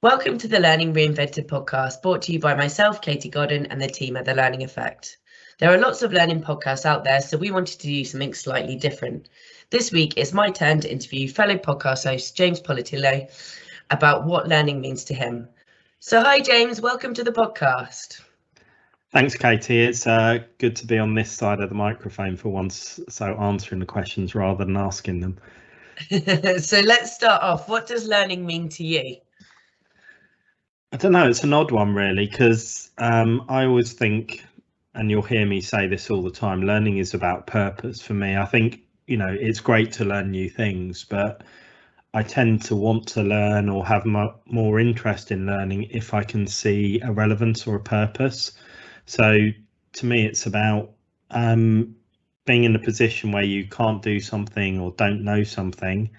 Welcome to the Learning Reinvented Podcast, brought to you by myself, Katie Godden, and the team at The Learning Effect. There are lots of learning podcasts out there, so we wanted to do something slightly different. This week, it's my turn to interview fellow podcast host James Poletyllo about what learning means to him. So hi, James, welcome to the podcast. Thanks, Katie. It's good to be on this side of the microphone for once, so answering the questions rather than asking them. So let's start off. What does learning mean to you? I don't know, it's an odd one really, because I always think, and you'll hear me say this all the time, learning is about purpose for me. I think, it's great to learn new things, but I tend to want to learn or have more interest in learning if I can see a relevance or a purpose. So to me, it's about being in a position where you can't do something or don't know something,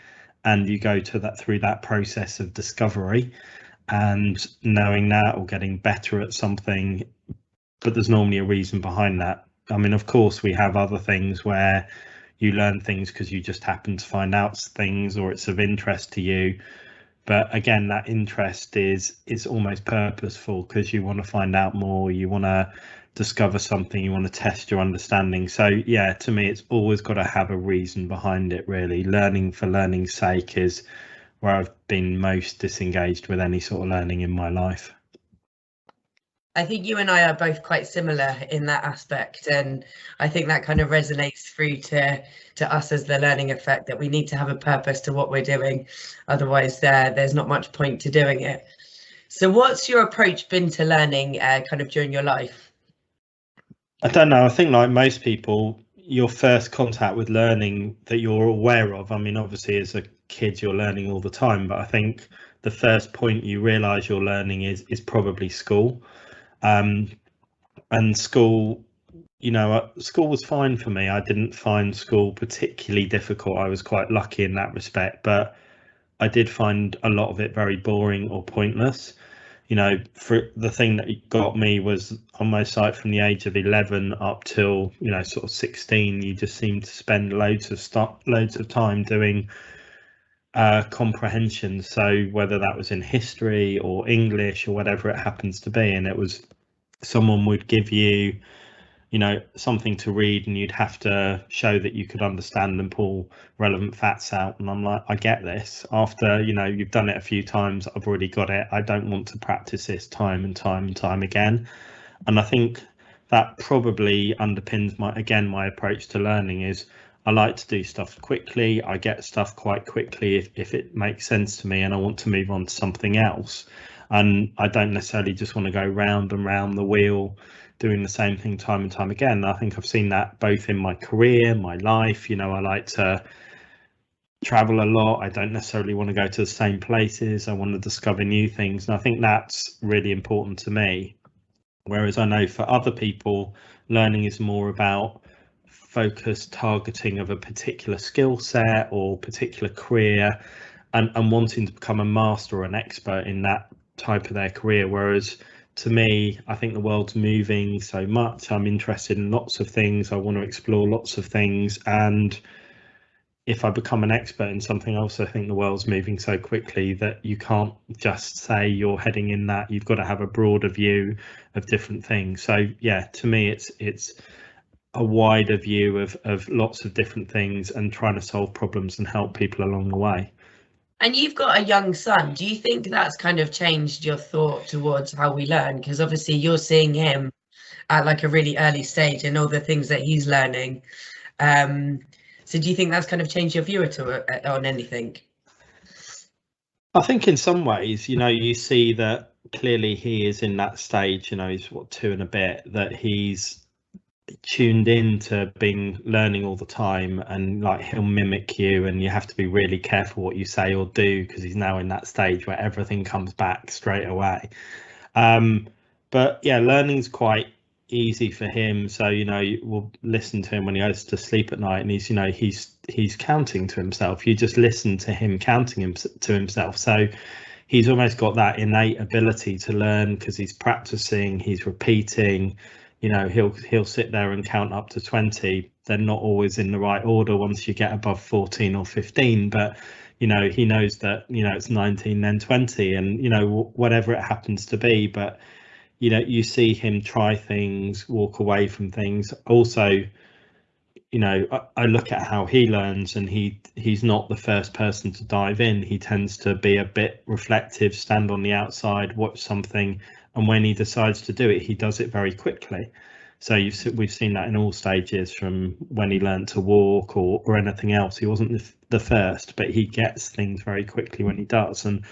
and you go through that process of discovery and knowing that or getting better at something, but there's normally a reason behind that. I mean, of course, we have other things where you learn things because you just happen to find out things or it's of interest to you. But again, that interest is almost purposeful because you want to find out more, you want to discover something, you want to test your understanding. So yeah, to me, it's always got to have a reason behind it, really. Learning for learning's sake is where I've been most disengaged with any sort of learning in my life. I think you and I are both quite similar in that aspect, and I think that kind of resonates through to us as the Learning Effect, that we need to have a purpose to what we're doing, otherwise there's not much point to doing it. So what's your approach been to learning kind of during your life? I don't know, I think like most people, your first contact with learning that you're aware of, I mean, obviously as a kid you're learning all the time, but I think the first point you realise you're learning is probably school. And school, school was fine for me. I didn't find school particularly difficult. I was quite lucky in that respect, but I did find a lot of it very boring or pointless. For the thing that got me was on my site from the age of 11 up till sort of 16, you just seemed to spend loads of time doing comprehension. So whether that was in history or English or whatever it happens to be, and it was someone would give you something to read and you'd have to show that you could understand and pull relevant facts out, and I'm like, I get this. After you've done it a few times, I've already got it. I don't want to practice this time and time again. And I think that probably underpins my approach to learning is I like to do stuff quickly. I get stuff quite quickly if it makes sense to me and I want to move on to something else. And I don't necessarily just want to go round and round the wheel doing the same thing time and time again. I think I've seen that both in my career, my life. I like to travel a lot. I don't necessarily want to go to the same places. I want to discover new things. And I think that's really important to me. Whereas I know for other people, learning is more about focused targeting of a particular skill set or particular career and wanting to become a master or an expert in that type of their career. Whereas to me, I think the world's moving so much. I'm interested in lots of things. I want to explore lots of things. And if I become an expert in something, I also think the world's moving so quickly that you can't just say you're heading in that. You've got to have a broader view of different things. So yeah, to me, it's a wider view of lots of different things and trying to solve problems and help people along the way. And you've got a young son. Do you think that's kind of changed your thought towards how we learn? Because obviously you're seeing him at like a really early stage and all the things that he's learning. So do you think that's kind of changed your view on anything? I think in some ways, you see that clearly he is in that stage, he's 2 and a bit, that he's tuned in to being learning all the time, and like he'll mimic you and you have to be really careful what you say or do because he's now in that stage where everything comes back straight away. But yeah, learning's quite easy for him. So we'll listen to him when he goes to sleep at night and he's counting to himself. You just listen to him counting to himself. So he's almost got that innate ability to learn because he's practicing, he's repeating, you know, he'll sit there and count up to 20. They're not always in the right order once you get above 14 or 15, but you know, he knows that, you know, it's 19 then 20, and you know, whatever it happens to be. But you know, you see him try things, walk away from things. Also, you know, I look at how he learns, and he's not the first person to dive in. He tends to be a bit reflective, stand on the outside, watch something, and when he decides to do it, he does it very quickly. So we've seen that in all stages, from when he learned to walk or anything else. He wasn't the first, but he gets things very quickly when he does. And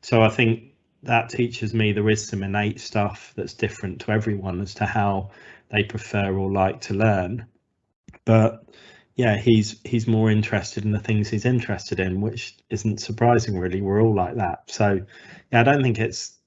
so I think that teaches me there is some innate stuff that's different to everyone as to how they prefer or like to learn. But yeah, he's more interested in the things he's interested in, which isn't surprising, really. We're all like that. So yeah, I don't think it's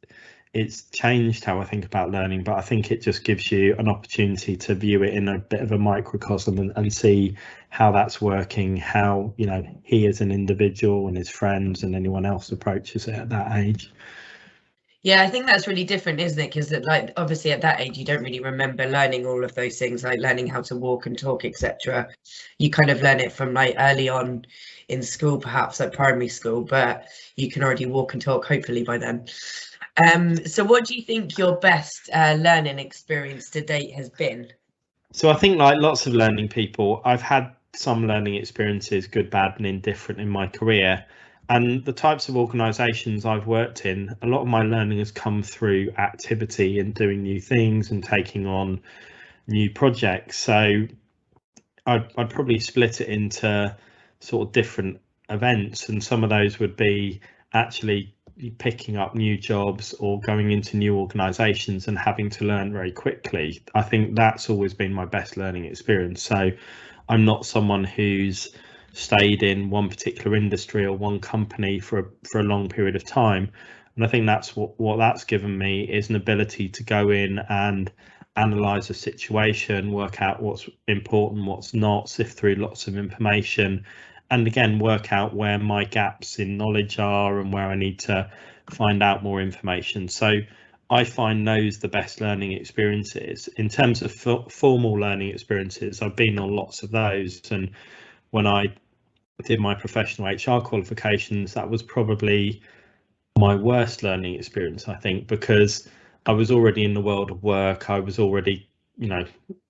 changed how I think about learning, but I think it just gives you an opportunity to view it in a bit of a microcosm and see how that's working, how, you know, he as an individual and his friends and anyone else approaches it at that age. Yeah, I think that's really different, isn't it? Because like obviously at that age you don't really remember learning all of those things, like learning how to walk and talk, etc. You kind of learn it from like early on in school, perhaps like primary school, but you can already walk and talk hopefully by then. So what do you think your best learning experience to date has been? So I think, like lots of learning people, I've had some learning experiences, good, bad, and indifferent in my career. And the types of organisations I've worked in, a lot of my learning has come through activity and doing new things and taking on new projects. So I'd probably split it into sort of different events, and some of those would be actually picking up new jobs or going into new organizations and having to learn very quickly. I think that's always been my best learning experience. So I'm not someone who's stayed in one particular industry or one company for a long period of time, and I think that's what that's given me, is an ability to go in and analyze a situation, work out what's important, what's not, sift through lots of information, and again work out where my gaps in knowledge are and where I need to find out more information. So I find those the best learning experiences. In terms of formal learning experiences, I've been on lots of those, and when I did my professional HR qualifications, that was probably my worst learning experience, I think, because I was already in the world of work. I was already, you know,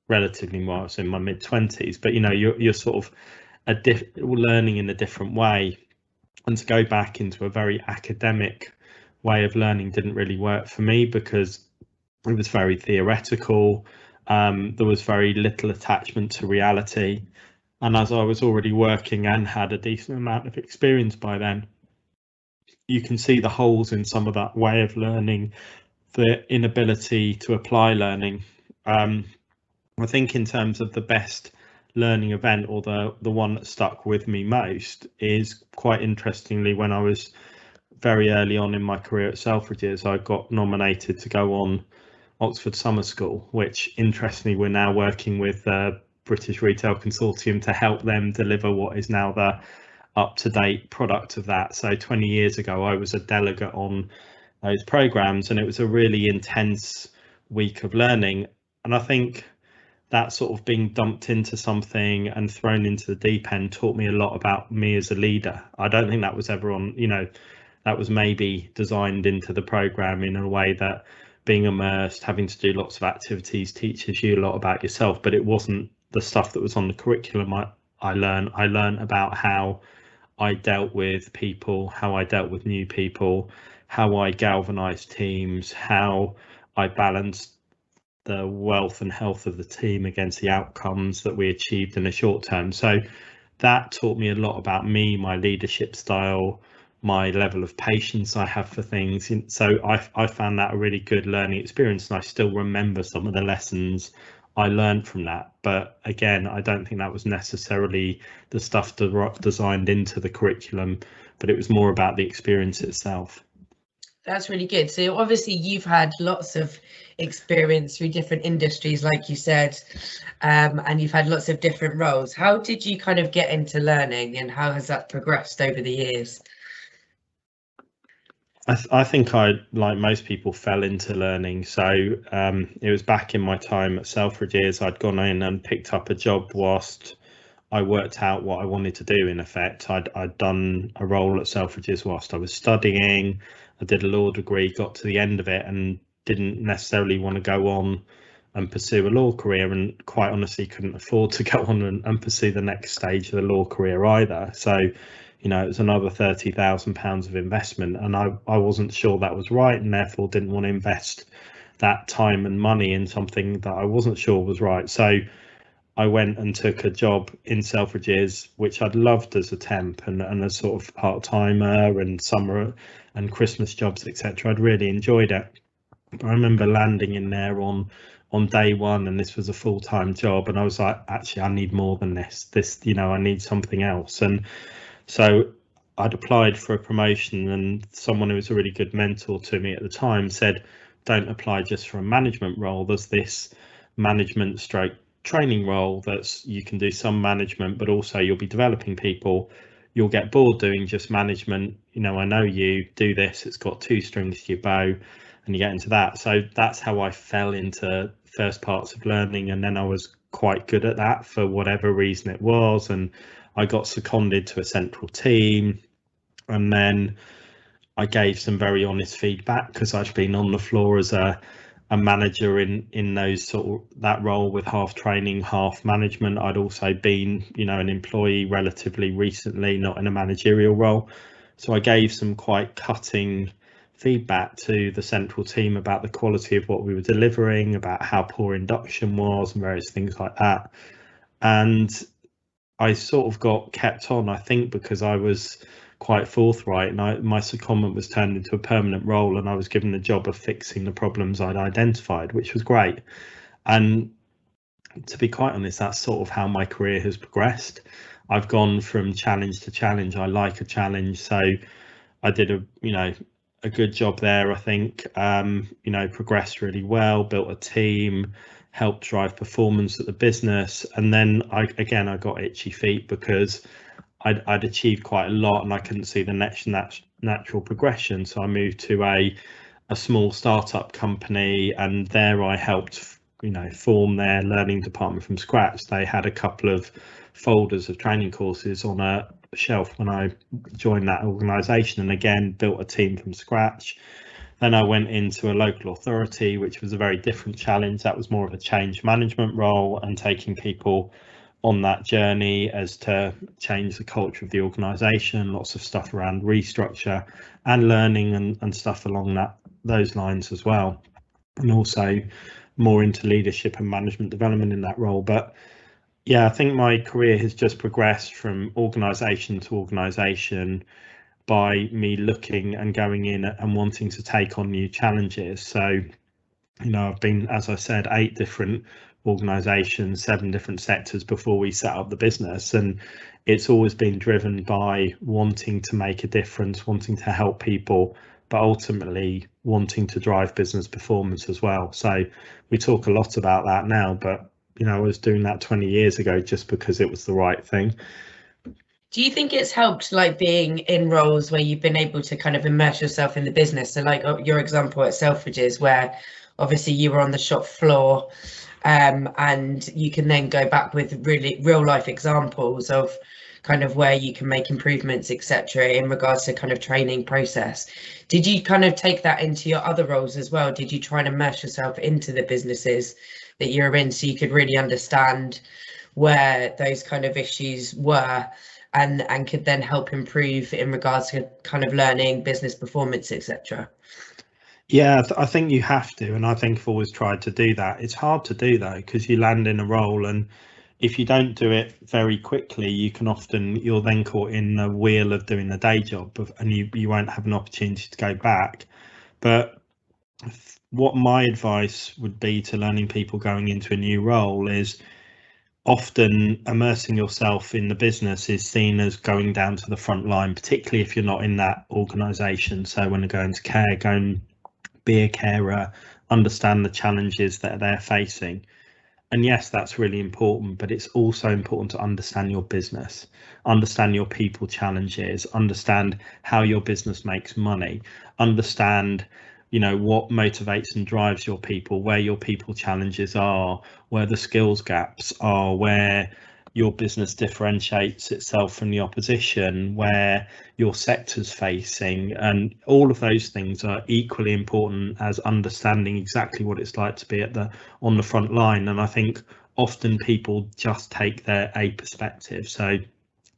relatively well, I was in my mid-20s, but you know, you're sort of learning in a different way, and to go back into a very academic way of learning didn't really work for me, because it was very theoretical. There was very little attachment to reality, and as I was already working and had a decent amount of experience by then, you can see the holes in some of that way of learning, the inability to apply learning. I think in terms of the best learning event, or the one that stuck with me most, is quite interestingly when I was very early on in my career at Selfridges, I got nominated to go on Oxford Summer School, which interestingly we're now working with the British Retail Consortium to help them deliver what is now the up-to-date product of that. So 20 years ago I was a delegate on those programs, and it was a really intense week of learning. And I think that sort of being dumped into something and thrown into the deep end taught me a lot about me as a leader. I don't think that was ever on, you know, that was maybe designed into the program in a way that being immersed, having to do lots of activities, teaches you a lot about yourself, but it wasn't the stuff that was on the curriculum. I learned about how I dealt with people, how I dealt with new people, how I galvanized teams, how I balanced the wealth and health of the team against the outcomes that we achieved in the short term. So that taught me a lot about me, my leadership style, my level of patience I have for things. So I found that a really good learning experience, and I still remember some of the lessons I learned from that. But again, I don't think that was necessarily the stuff designed into the curriculum, but it was more about the experience itself. That's really good. So obviously you've had lots of experience through different industries, like you said, and you've had lots of different roles. How did you kind of get into learning, and how has that progressed over the years? I think I, like most people, fell into learning. So it was back in my time at Selfridges. I'd gone in and picked up a job whilst I worked out what I wanted to do. In effect, I'd done a role at Selfridges whilst I was studying. I did a law degree, got to the end of it, and didn't necessarily want to go on and pursue a law career, and quite honestly couldn't afford to go on and pursue the next stage of the law career either. So, you know, it was another £30,000 of investment, and I wasn't sure that was right, and therefore didn't want to invest that time and money in something that I wasn't sure was right. So I went and took a job in Selfridges, which I'd loved as a temp and a sort of part-timer, and summer and Christmas jobs, etc. I'd really enjoyed it. But I remember landing in there on day one, and this was a full-time job, and I was like, actually, I need more than this. You know, I need something else. And so I'd applied for a promotion, and someone who was a really good mentor to me at the time said, don't apply just for a management role. There's this management stroke training role that's, you can do some management, but also you'll be developing people. You'll get bored doing just management. You know, I know you do this, it's got two strings to your bow, and you get into that. So that's how I fell into first parts of learning, and then I was quite good at that for whatever reason it was, and I got seconded to a central team, and then I gave some very honest feedback because I'd been on the floor as a manager in those sort of that role with half training, half management. I'd also been, you know, an employee relatively recently, not in a managerial role. So I gave some quite cutting feedback to the central team about the quality of what we were delivering, about how poor induction was and various things like that. And I sort of got kept on, I think, because I was quite forthright, and my secondment was turned into a permanent role, and I was given the job of fixing the problems I'd identified, which was great. And to be quite honest, that's sort of how my career has progressed. I've gone from challenge to challenge. I like a challenge, so I did a good job there, I think. You know, progressed really well, built a team, helped drive performance at the business, and then I got itchy feet because I'd achieved quite a lot, and I couldn't see the next natural progression. So I moved to a small startup company, and there I helped, you know, form their learning department from scratch. They had a couple of folders of training courses on a shelf when I joined that organisation, and again built a team from scratch. Then I went into a local authority, which was a very different challenge. That was more of a change management role and taking people on that journey as to change the culture of the organisation, lots of stuff around restructure and learning and stuff along those lines as well, and also more into leadership and management development in that role. But yeah, I think my career has just progressed from organisation to organisation by me looking and going in and wanting to take on new challenges. So, you know, I've been, as I said, 8 different organisations, 7 different sectors before we set up the business, and it's always been driven by wanting to make a difference, wanting to help people, but ultimately wanting to drive business performance as well. So we talk a lot about that now, but you know, I was doing that 20 years ago just because it was the right thing. Do you think it's helped, like, being in roles where you've been able to kind of immerse yourself in the business? So like your example at Selfridges, where obviously you were on the shop floor, and you can then go back with really real life examples of kind of where you can make improvements, etc., in regards to kind of training process. Did you kind of take that into your other roles as well? Did you try and immerse yourself into the businesses that you're in so you could really understand where those kind of issues were and could then help improve in regards to kind of learning, business performance, etc.? Yeah, I think you have to, and I think I've always tried to do that. It's hard to do though, because you land in a role, and if you don't do it very quickly, you're then caught in the wheel of doing the day job, and you won't have an opportunity to go back. But what my advice would be to learning people going into a new role is, often immersing yourself in the business is seen as going down to the front line, particularly if you're not in that organisation. So when you go into care, go and be a carer, understand the challenges that they're facing. And yes, that's really important, but it's also important to understand your business, understand your people challenges, understand how your business makes money, understand, what motivates and drives your people, where your people challenges are, where the skills gaps are, where your business differentiates itself from the opposition, where your sector's facing, and all of those things are equally important as understanding exactly what it's like to be on the front line. And I think often people just take their A perspective, so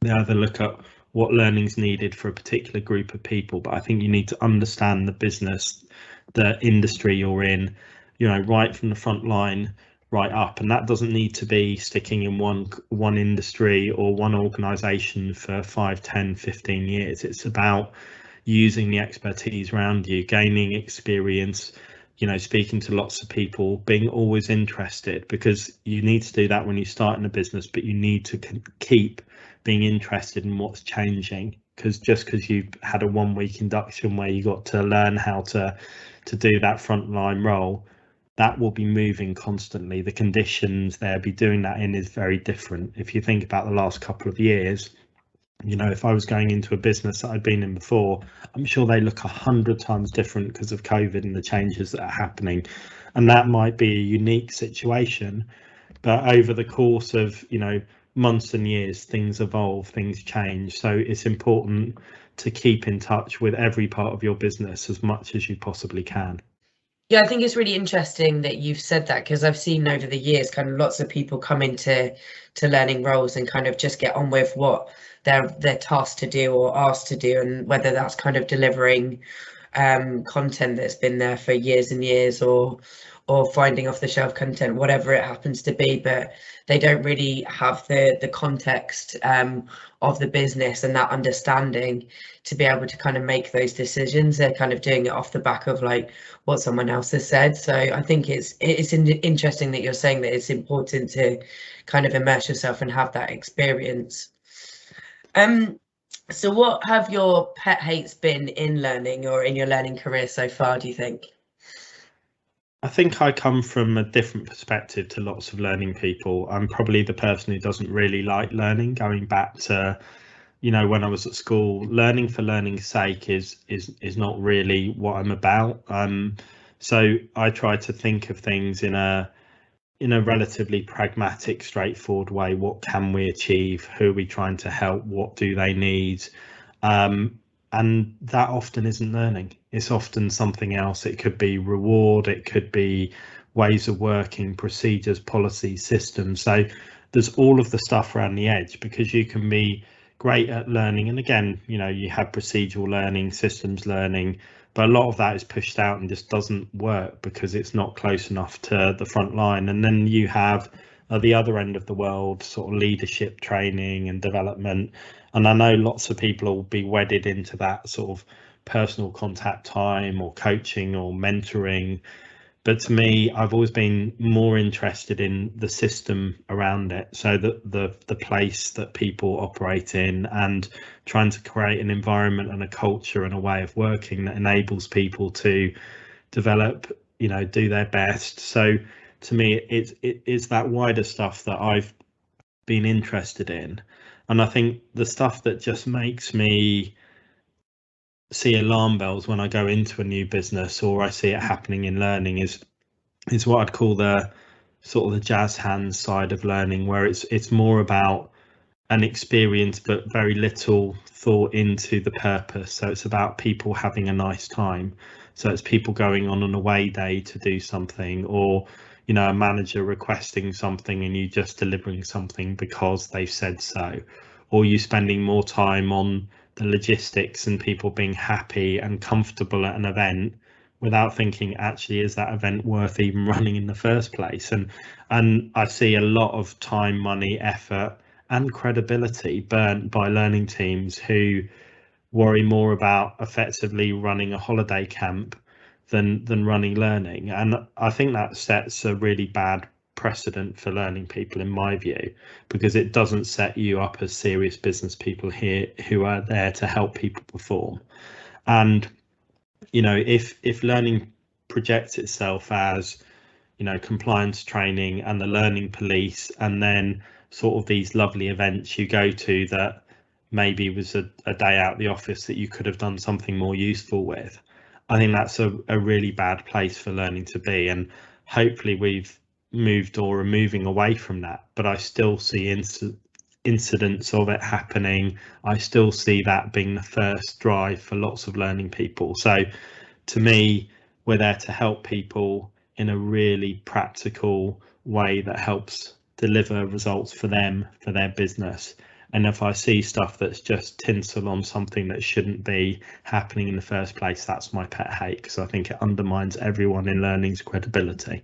they either look at what learning's needed for a particular group of people, but I think you need to understand the business, the industry you're in, right from the front line right up. And that doesn't need to be sticking in one industry or one organization for 5, 10, 15 years. It's about using the expertise around you, gaining experience, speaking to lots of people, being always interested, because you need to do that when you start in a business, but you need to keep being interested in what's changing, because just because you've had a 1-week induction where you got to learn how to do that frontline role, that will be moving constantly. The conditions they'll be doing that in is very different. If you think about the last couple of years, if I was going into a business that I'd been in before, I'm sure they look 100 times different because of COVID and the changes that are happening. And that might be a unique situation, but over the course of, months and years, things evolve, things change. So it's important to keep in touch with every part of your business as much as you possibly can. Yeah, I think it's really interesting that you've said that, because I've seen over the years kind of lots of people come into learning roles and kind of just get on with what they're tasked to do or asked to do, and whether that's kind of delivering content that's been there for years and years, or finding off the shelf content, whatever it happens to be, but they don't really have the context of the business and that understanding to be able to kind of make those decisions. They're kind of doing it off the back of like what someone else has said. So I think it's interesting that you're saying that it's important to kind of immerse yourself and have that experience. So what have your pet hates been in learning or in your learning career so far, do you think? I think I come from a different perspective to lots of learning people. I'm probably the person who doesn't really like learning. Going back to, when I was at school, learning for learning's sake is not really what I'm about. So I try to think of things in a relatively pragmatic, straightforward way. What can we achieve? Who are we trying to help? What do they need? And that often isn't learning. It's often something else. It could be reward, it could be ways of working, procedures, policies, systems. So there's all of the stuff around the edge, because you can be great at learning. And again, you have procedural learning, systems learning, but a lot of that is pushed out and just doesn't work because it's not close enough to the front line. And then you have at the other end of the world, sort of leadership training and development. And I know lots of people will be wedded into that sort of personal contact time or coaching or mentoring. But to me, I've always been more interested in the system around it. So the place that people operate in, and trying to create an environment and a culture and a way of working that enables people to develop, do their best. So to me, it's that wider stuff that I've been interested in. And I think the stuff that just makes me see alarm bells when I go into a new business or I see it happening in learning is what I'd call the sort of the jazz hands side of learning, where it's more about an experience but very little thought into the purpose. So it's about people having a nice time. So it's people going on an away day to do something, or a manager requesting something and you just delivering something because they've said so, or you spending more time on the logistics and people being happy and comfortable at an event without thinking, actually, is that event worth even running in the first place? And I see a lot of time, money, effort and credibility burnt by learning teams who worry more about effectively running a holiday camp than running learning. And I think that sets a really bad precedent for learning people, in my view, because it doesn't set you up as serious business people here who are there to help people perform. And if learning projects itself as compliance training and the learning police, and then sort of these lovely events you go to that maybe was a day out the office that you could have done something more useful with. I think that's a really bad place for learning to be, and hopefully we've moved or are moving away from that, but I still see incidents of it happening. I still see that being the first drive for lots of learning people. So to me, we're there to help people in a really practical way that helps deliver results for them, for their business. And if I see stuff that's just tinsel on something that shouldn't be happening in the first place, that's my pet hate, because I think it undermines everyone in learning's credibility.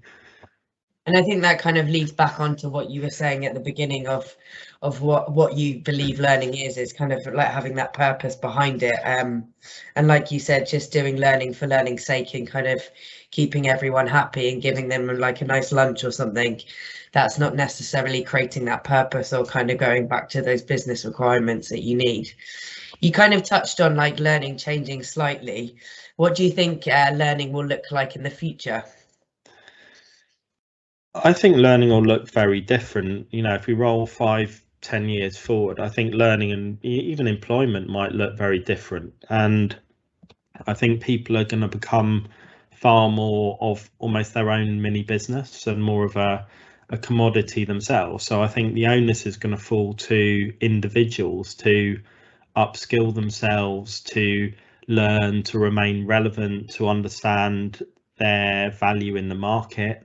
And I think that kind of leads back onto what you were saying at the beginning of what you believe learning is kind of like having that purpose behind it. And like you said, just doing learning for learning's sake and kind of keeping everyone happy and giving them like a nice lunch or something, that's not necessarily creating that purpose or kind of going back to those business requirements that you need. You kind of touched on like learning changing slightly. What do you think learning will look like in the future? I think learning will look very different. If we roll 5-10 years forward, I think learning and even employment might look very different. And I think people are going to become far more of almost their own mini business and more of a commodity themselves. So I think the onus is going to fall to individuals to upskill themselves, to learn, to remain relevant, to understand their value in the market.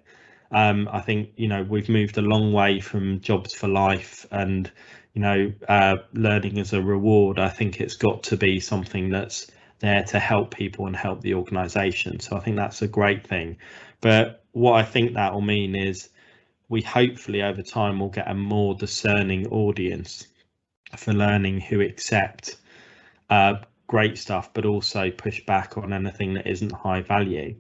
I think, we've moved a long way from jobs for life and, learning as a reward. I think it's got to be something that's there to help people and help the organisation. So I think that's a great thing. But what I think that will mean is we hopefully over time will get a more discerning audience for learning who accept great stuff, but also push back on anything that isn't high value.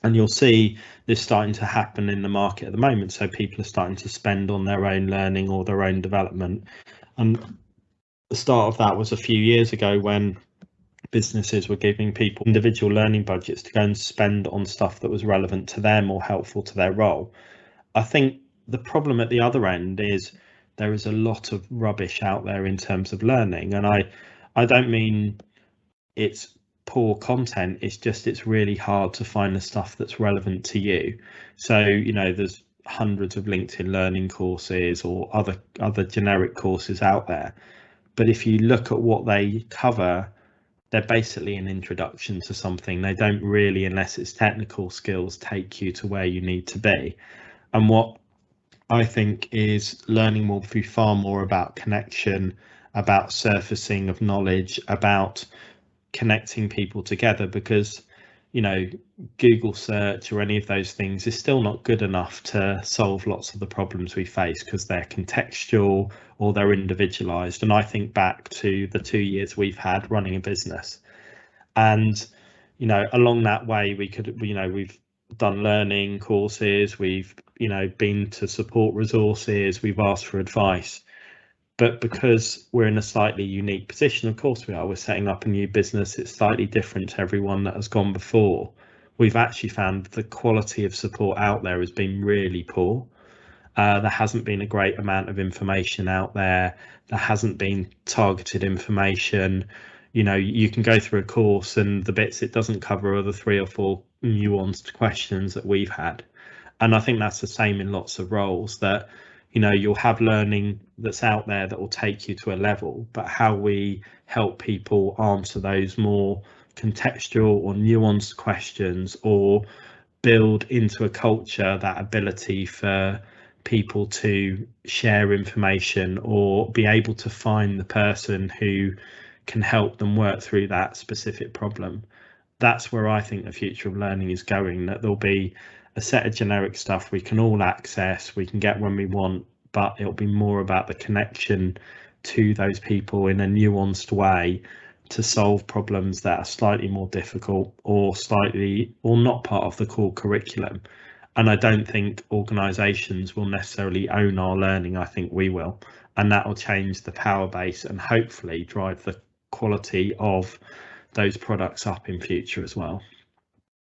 And you'll see this starting to happen in the market at the moment. So people are starting to spend on their own learning or their own development. And the start of that was a few years ago when businesses were giving people individual learning budgets to go and spend on stuff that was relevant to them or helpful to their role. I think the problem at the other end is there is a lot of rubbish out there in terms of learning. And I don't mean it's poor content, it's really hard to find the stuff that's relevant to you. So there's hundreds of LinkedIn learning courses or other generic courses out there, but if you look at what they cover, they're basically an introduction to something. They don't really, unless it's technical skills, take you to where you need to be. And what I think is learning will be far more about connection, about surfacing of knowledge, about connecting people together, because Google search or any of those things is still not good enough to solve lots of the problems we face, because they're contextual or they're individualized. And I think back to the 2 years we've had running a business, and along that way we've done learning courses, we've been to support resources, we've asked for advice. But because we're in a slightly unique position, of course we're setting up a new business, it's slightly different to everyone that has gone before. We've actually found the quality of support out there has been really poor. There hasn't been a great amount of information out there. There hasn't been targeted information. You can go through a course and the bits it doesn't cover are the 3 or 4 nuanced questions that we've had. And I think that's the same in lots of roles, that you'll have learning that's out there that will take you to a level, but how we help people answer those more contextual or nuanced questions, or build into a culture that ability for people to share information or be able to find the person who can help them work through that specific problem. That's where I think the future of learning is going, that there'll be a set of generic stuff we can all access, we can get when we want, but it'll be more about the connection to those people in a nuanced way to solve problems that are slightly more difficult or not part of the core curriculum. And I don't think organisations will necessarily own our learning. I think we will, and that will change the power base and hopefully drive the quality of those products up in future as well.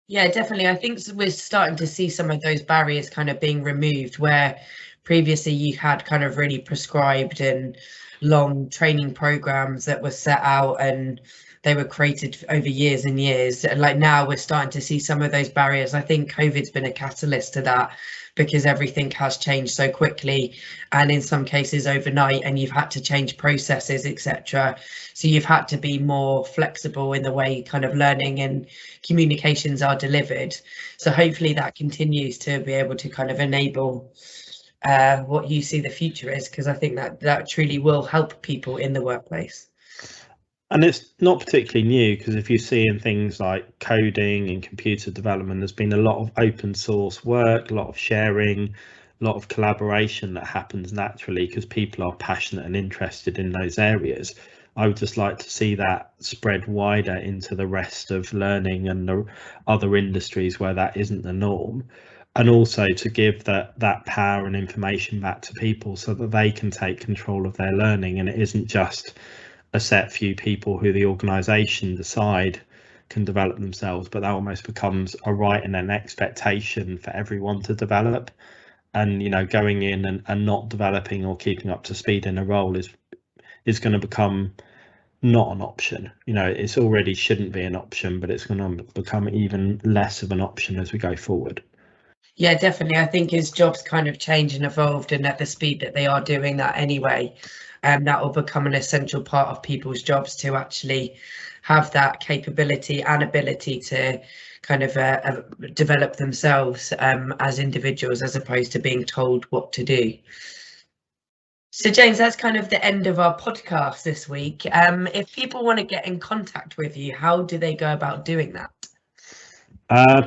Yeah, definitely. I think we're starting to see some of those barriers kind of being removed, where previously you had kind of really prescribed and long training programs that were set out and they were created over years and years. And like now we're starting to see some of those barriers. I think COVID's been a catalyst to that because everything has changed so quickly and in some cases overnight, and you've had to change processes, etc. So you've had to be more flexible in the way kind of learning and communications are delivered. So hopefully that continues to be able to kind of enable what you see the future is, because I think that truly will help people in the workplace. And it's not particularly new, because if you see in things like coding and computer development, there's been a lot of open source work, a lot of sharing, a lot of collaboration that happens naturally because people are passionate and interested in those areas. I would just like to see that spread wider into the rest of learning and the other industries where that isn't the norm. And also to give that power and information back to people so that they can take control of their learning, and it isn't just a set few people who the organisation decide can develop themselves, but that almost becomes a right and an expectation for everyone to develop. And going in and not developing or keeping up to speed in a role is going to become not an option. It's already shouldn't be an option, but it's going to become even less of an option as we go forward. Yeah, definitely. I think as jobs kind of change and evolved and at the speed that they are doing that anyway, that will become an essential part of people's jobs to actually have that capability and ability to kind of develop themselves as individuals, as opposed to being told what to do. So James, that's kind of the end of our podcast this week. If people want to get in contact with you, how do they go about doing that?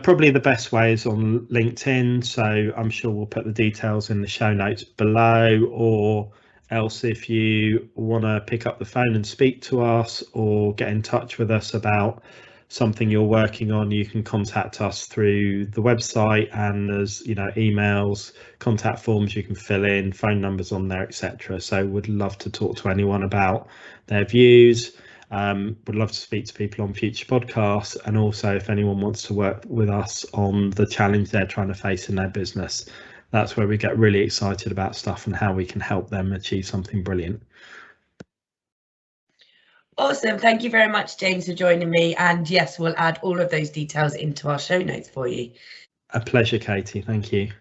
Probably the best way is on LinkedIn, so I'm sure we'll put the details in the show notes below, or else if you want to pick up the phone and speak to us or get in touch with us about something you're working on, you can contact us through the website, and there's emails, contact forms you can fill in, phone numbers on there, etc. So would love to talk to anyone about their views. Would love to speak to people on future podcasts, and also if anyone wants to work with us on the challenge they're trying to face in their business, that's where we get really excited about stuff and how we can help them achieve something brilliant. Awesome. Thank you very much, James, for joining me. And yes, we'll add all of those details into our show notes for you. A pleasure, Katie. Thank you.